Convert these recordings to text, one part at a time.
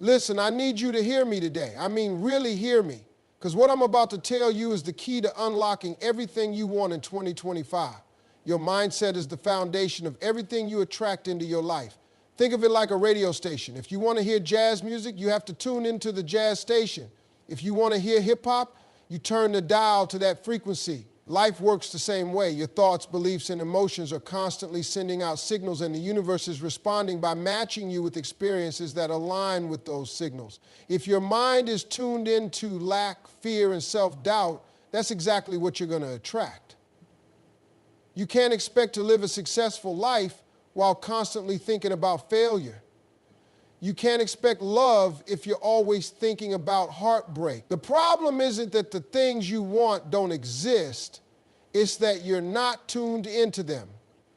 Listen, I need you to hear me today. I mean, really hear me. Because what I'm about to tell you is the key to unlocking everything you want in 2025. Your mindset is the foundation of everything you attract into your life. Think of it like a radio station. If you want to hear jazz music, you have to tune into the jazz station. If you want to hear hip hop, you turn the dial to that frequency. Life works the same way. Your thoughts, beliefs, and emotions are constantly sending out signals, and the universe is responding by matching you with experiences that align with those signals. If your mind is tuned into lack, fear, and self-doubt, that's exactly what you're going to attract. You can't expect to live a successful life while constantly thinking about failure. You can't expect love if you're always thinking about heartbreak. The problem isn't that the things you want don't exist, it's that you're not tuned into them.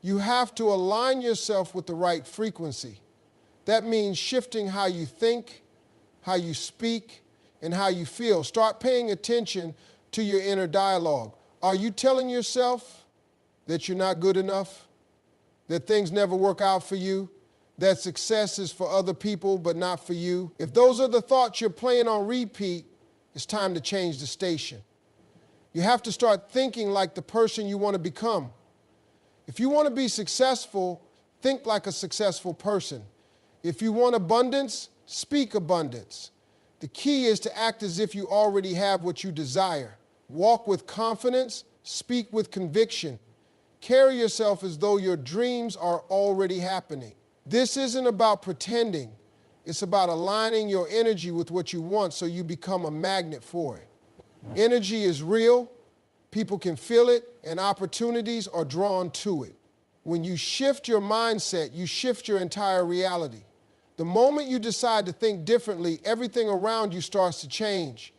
You have to align yourself with the right frequency. That means shifting how you think, how you speak, and how you feel. Start paying attention to your inner dialogue. Are you telling yourself that you're not good enough? That things never work out for you? That success is for other people but not for you? If those are the thoughts you're playing on repeat, it's time to change the station. You have to start thinking like the person you want to become. If you want to be successful, think like a successful person. If you want abundance, speak abundance. The key is to act as if you already have what you desire. Walk with confidence, speak with conviction. Carry yourself as though your dreams are already happening. This isn't about pretending. It's about aligning your energy with what you want so you become a magnet for it. Energy is real, people can feel it, and opportunities are drawn to it. When you shift your mindset, you shift your entire reality. The moment you decide to think differently, everything around you starts to change.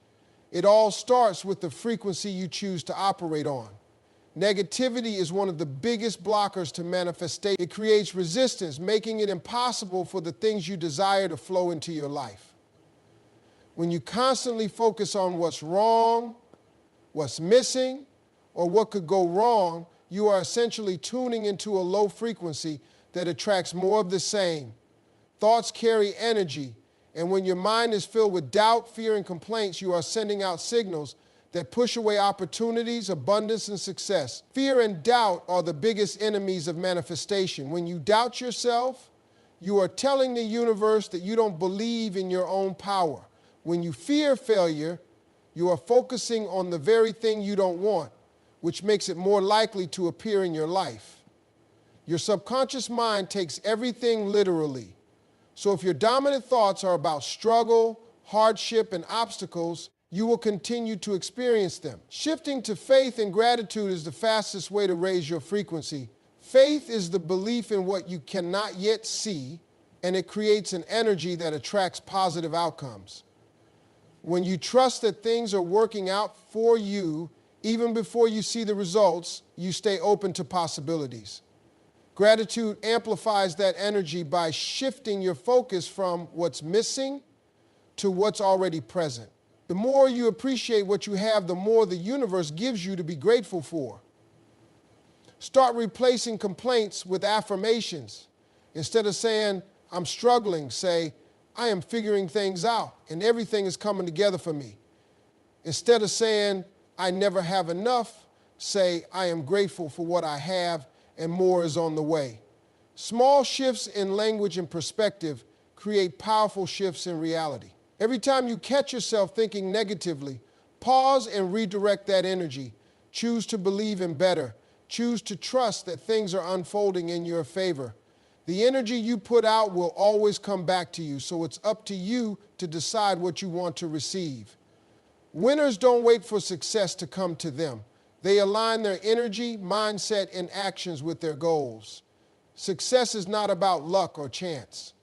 It all starts with the frequency you choose to operate on. Negativity is one of the biggest blockers to manifestation. It creates resistance, making it impossible for the things you desire to flow into your life. When you constantly focus on what's wrong, what's missing, or what could go wrong, you are essentially tuning into a low frequency that attracts more of the same. Thoughts carry energy, and when your mind is filled with doubt, fear, and complaints, you are sending out signals that push away opportunities, abundance, and success. Fear and doubt are the biggest enemies of manifestation. When you doubt yourself, you are telling the universe that you don't believe in your own power. When you fear failure, you are focusing on the very thing you don't want, which makes it more likely to appear in your life. Your subconscious mind takes everything literally. So if your dominant thoughts are about struggle, hardship, and obstacles, you will continue to experience them. Shifting to faith and gratitude is the fastest way to raise your frequency. Faith is the belief in what you cannot yet see, and it creates an energy that attracts positive outcomes. When you trust that things are working out for you, even before you see the results, you stay open to possibilities. Gratitude amplifies that energy by shifting your focus from what's missing to what's already present. The more you appreciate what you have, the more the universe gives you to be grateful for. Start replacing complaints with affirmations. Instead of saying, I'm struggling, say, I am figuring things out and everything is coming together for me. Instead of saying, I never have enough, say, I am grateful for what I have and more is on the way. Small shifts in language and perspective create powerful shifts in reality. Every time you catch yourself thinking negatively, pause and redirect that energy. Choose to believe in better. Choose to trust that things are unfolding in your favor. The energy you put out will always come back to you, so it's up to you to decide what you want to receive. Winners don't wait for success to come to them. They align their energy, mindset, and actions with their goals. Success is not about luck or chance.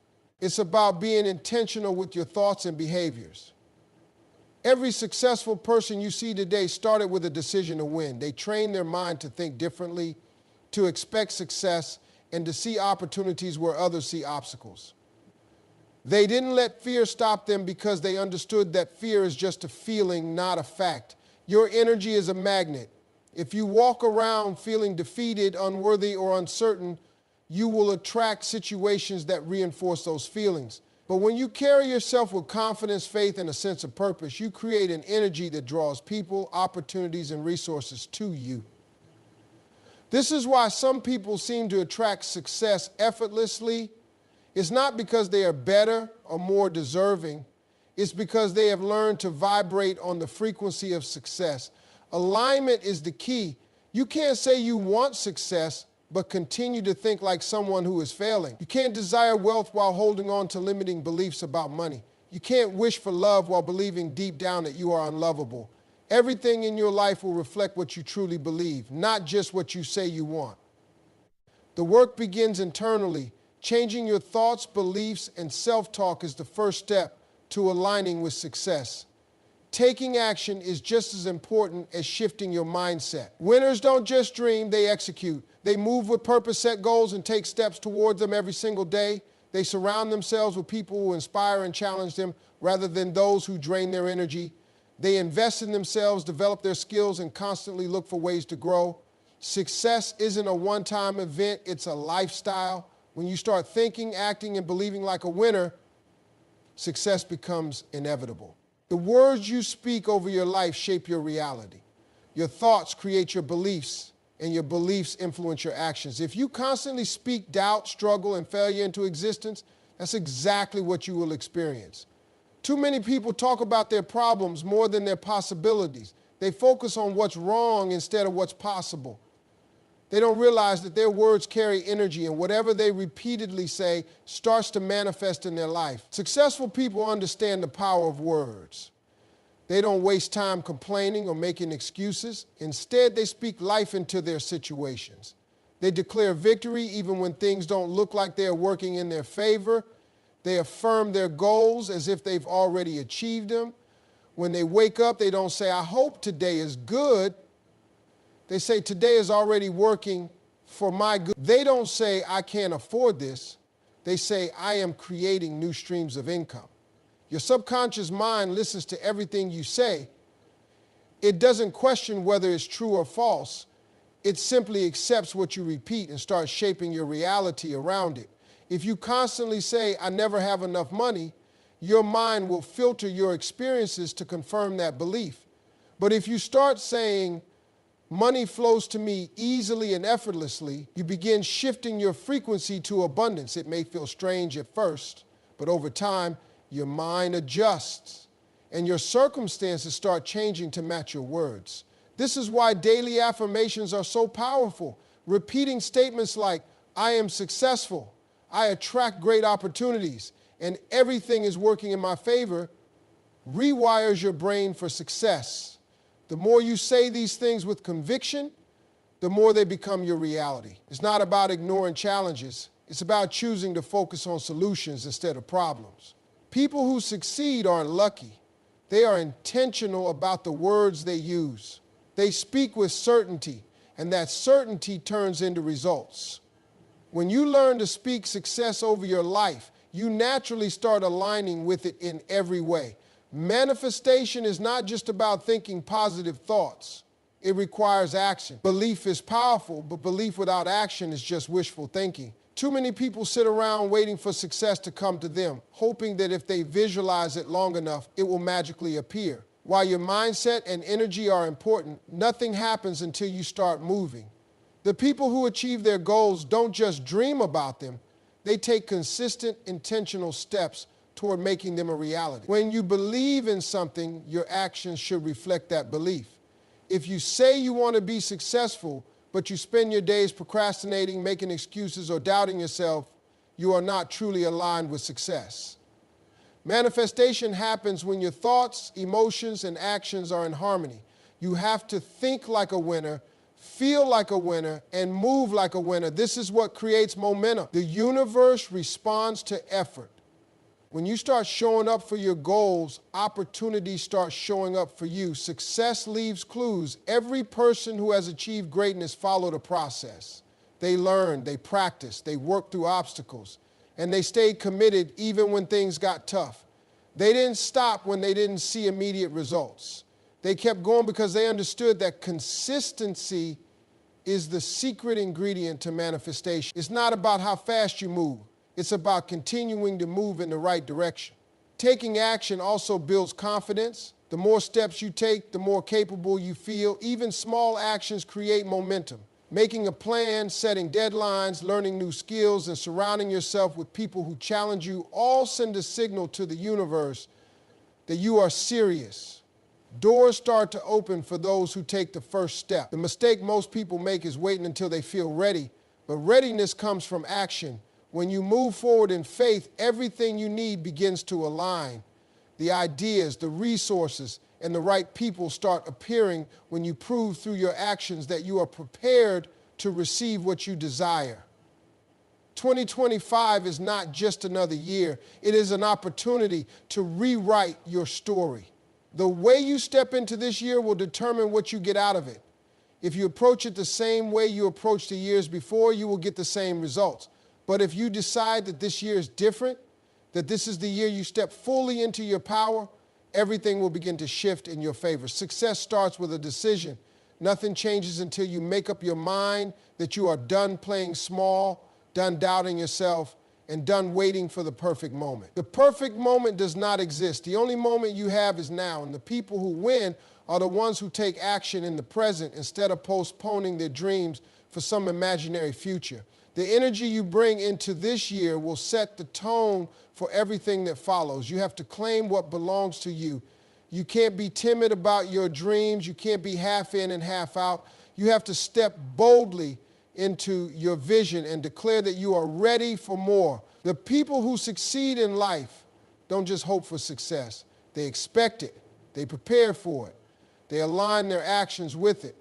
It's about being intentional with your thoughts and behaviors. Every successful person you see today started with a decision to win. They trained their mind to think differently, to expect success, and to see opportunities where others see obstacles. They didn't let fear stop them because they understood that fear is just a feeling, not a fact. Your energy is a magnet. If you walk around feeling defeated, unworthy, or uncertain, you will attract situations that reinforce those feelings. But when you carry yourself with confidence, faith, and a sense of purpose, you create an energy that draws people, opportunities, and resources to you. This is why some people seem to attract success effortlessly. It's not because they are better or more deserving. It's because they have learned to vibrate on the frequency of success. Alignment is the key. You can't say you want success, but continue to think like someone who is failing. You can't desire wealth while holding on to limiting beliefs about money. You can't wish for love while believing deep down that you are unlovable. Everything in your life will reflect what you truly believe, not just what you say you want. The work begins internally. Changing your thoughts, beliefs, and self-talk is the first step to aligning with success. Taking action is just as important as shifting your mindset. Winners don't just dream, they execute. They move with purpose, set goals, and take steps towards them every single day. They surround themselves with people who inspire and challenge them rather than those who drain their energy. They invest in themselves, develop their skills, and constantly look for ways to grow. Success isn't a one-time event, it's a lifestyle. When you start thinking, acting, and believing like a winner, success becomes inevitable. The words you speak over your life shape your reality. Your thoughts create your beliefs, and your beliefs influence your actions. If you constantly speak doubt, struggle, and failure into existence, that's exactly what you will experience. Too many people talk about their problems more than their possibilities. They focus on what's wrong instead of what's possible. They don't realize that their words carry energy, and whatever they repeatedly say starts to manifest in their life. Successful people understand the power of words. They don't waste time complaining or making excuses. Instead, they speak life into their situations. They declare victory even when things don't look like they're working in their favor. They affirm their goals as if they've already achieved them. When they wake up, they don't say, "I hope today is good." They say, "Today is already working for my good." They don't say, "I can't afford this." They say, "I am creating new streams of income." Your subconscious mind listens to everything you say. It doesn't question whether it's true or false. It simply accepts what you repeat and starts shaping your reality around it. If you constantly say, "I never have enough money," your mind will filter your experiences to confirm that belief. But if you start saying, "Money flows to me easily and effortlessly," you begin shifting your frequency to abundance. It may feel strange at first, but over time, your mind adjusts and your circumstances start changing to match your words. This is why daily affirmations are so powerful. Repeating statements like, "I am successful," "I attract great opportunities," and "everything is working in my favor," rewires your brain for success. The more you say these things with conviction, the more they become your reality. It's not about ignoring challenges. It's about choosing to focus on solutions instead of problems. People who succeed aren't lucky. They are intentional about the words they use. They speak with certainty, and that certainty turns into results. When you learn to speak success over your life, you naturally start aligning with it in every way. Manifestation is not just about thinking positive thoughts. It requires action. Belief is powerful, but belief without action is just wishful thinking. Too many people sit around waiting for success to come to them, hoping that if they visualize it long enough, it will magically appear. While your mindset and energy are important, nothing happens until you start moving. The people who achieve their goals don't just dream about them, they take consistent, intentional steps toward making them a reality. When you believe in something, your actions should reflect that belief. If you say you want to be successful, but you spend your days procrastinating, making excuses, or doubting yourself, you are not truly aligned with success. Manifestation happens when your thoughts, emotions, and actions are in harmony. You have to think like a winner, feel like a winner, and move like a winner. This is what creates momentum. The universe responds to effort. When you start showing up for your goals, opportunities start showing up for you. Success leaves clues. Every person who has achieved greatness followed a process. They learned, they practiced, they worked through obstacles, and they stayed committed even when things got tough. They didn't stop when they didn't see immediate results. They kept going because they understood that consistency is the secret ingredient to manifestation. It's not about how fast you move. It's about continuing to move in the right direction. Taking action also builds confidence. The more steps you take, the more capable you feel. Even small actions create momentum. Making a plan, setting deadlines, learning new skills, and surrounding yourself with people who challenge you all send a signal to the universe that you are serious. Doors start to open for those who take the first step. The mistake most people make is waiting until they feel ready, but readiness comes from action. When you move forward in faith, everything you need begins to align. The ideas, the resources, and the right people start appearing when you prove through your actions that you are prepared to receive what you desire. 2025 is not just another year. It is an opportunity to rewrite your story. The way you step into this year will determine what you get out of it. If you approach it the same way you approached the years before, you will get the same results. But if you decide that this year is different, that this is the year you step fully into your power, everything will begin to shift in your favor. Success starts with a decision. Nothing changes until you make up your mind that you are done playing small, done doubting yourself, and done waiting for the perfect moment. The perfect moment does not exist. The only moment you have is now, and the people who win are the ones who take action in the present instead of postponing their dreams for some imaginary future. The energy you bring into this year will set the tone for everything that follows. You have to claim what belongs to you. You can't be timid about your dreams. You can't be half in and half out. You have to step boldly into your vision and declare that you are ready for more. The people who succeed in life don't just hope for success. They expect it. They prepare for it. They align their actions with it.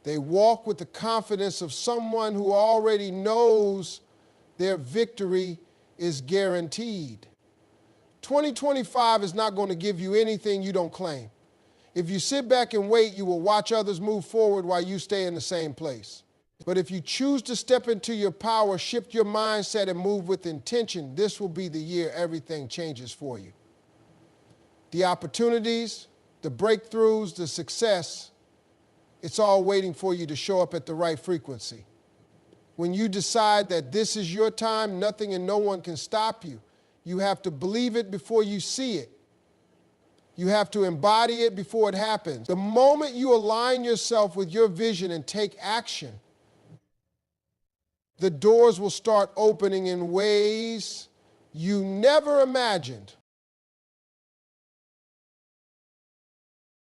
They walk with the confidence of someone who already knows their victory is guaranteed. 2025 is not going to give you anything you don't claim. If you sit back and wait, you will watch others move forward while you stay in the same place. But if you choose to step into your power, shift your mindset, and move with intention, this will be the year everything changes for you. The opportunities, the breakthroughs, the success, it's all waiting for you to show up at the right frequency. When you decide that this is your time, nothing and no one can stop you. You have to believe it before you see it. You have to embody it before it happens. The moment you align yourself with your vision and take action, the doors will start opening in ways you never imagined.